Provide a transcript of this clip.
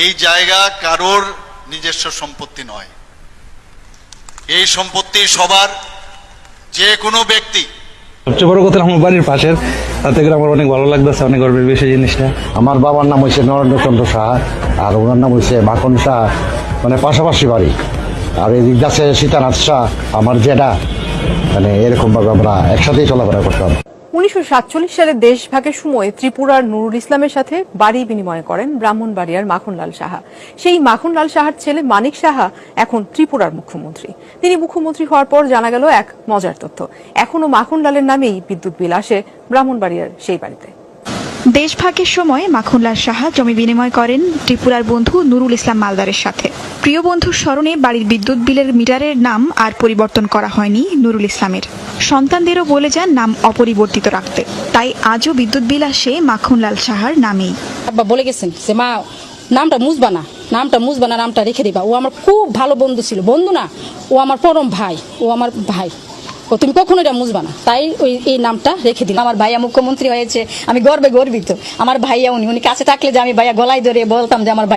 এই জায়গা কারোর নিজস্ব সম্পত্তি নয়, এই সম্পত্তি সবার। যে কোনো ব্যক্তি, সবচেয়ে বড় কথা আমার বাড়ির পাশের, তাতে করে আমার অনেক ভালো লাগতেছে, অনেক গর্বের বিষয় জিনিসটা। আমার বাবার নাম হয়েছে নরেন্দ্রচন্দ্র সাহা, আর ওনার নাম হয়েছে মাখন শাহ, মানে পাশাপাশি বাড়ি। আর এদিক আছে সীতানাথ শাহ, আমার জেঠা। মানে এরকমভাবে আমরা একসাথেই চলাফেরা করতাম। 1947 সালে দেশভাগের সময় ত্রিপুরার নুরুল ইসলামের সাথে বাড়ি বিনিময় করেন ব্রাহ্মণবাড়িয়ার মাখনলাল সাহা। সেই মাখনলাল সাহার ছেলে মানিক সাহা এখন ত্রিপুরার মুখ্যমন্ত্রী। তিনি মুখ্যমন্ত্রী হওয়ার পর জানা গেল এক মজার তথ্য, এখনো মাখনলালের নামেই বিদ্যুৎ বিল আসে ব্রাহ্মণবাড়িয়ার সেই বাড়িতে। দেশভাগের সময় মাখনলাল সাহা জমি বিনিময় করেন ত্রিপুরার বন্ধু নুরুল ইসলাম মালদারের সাথে। প্রিয় বন্ধুর স্মরণে বাড়ির বিদ্যুৎ বিলের মিটারের নাম আর পরিবর্তন করা হয়নি নুরুল ইসলামের। সন্তানদেরও বলে যান নাম অপরিবর্তিত রাখতে, তাই আজও বিদ্যুৎ বিল আসে মাখনলাল সাহার নামেই। আব্বা বলে গেছেন যে মা নামটা মুছবা না, নামটা রেখে দিবা। ও আমার খুব ভালো বন্ধু ছিল, বন্ধু না, ও আমার পরম ভাই, ও আমার ভাই, ও তুমি কখনো এটা মুছবা না, তাই এই নামটা রেখে দিলাম। আমার ভাইয়া মুখ্যমন্ত্রী হয়েছে, আমি গর্বে গর্বিত। আমার ভাইয়া উনি কাছে থাকলে যে আমি ভাইয়া গলায় ধরে বলতাম যে আমার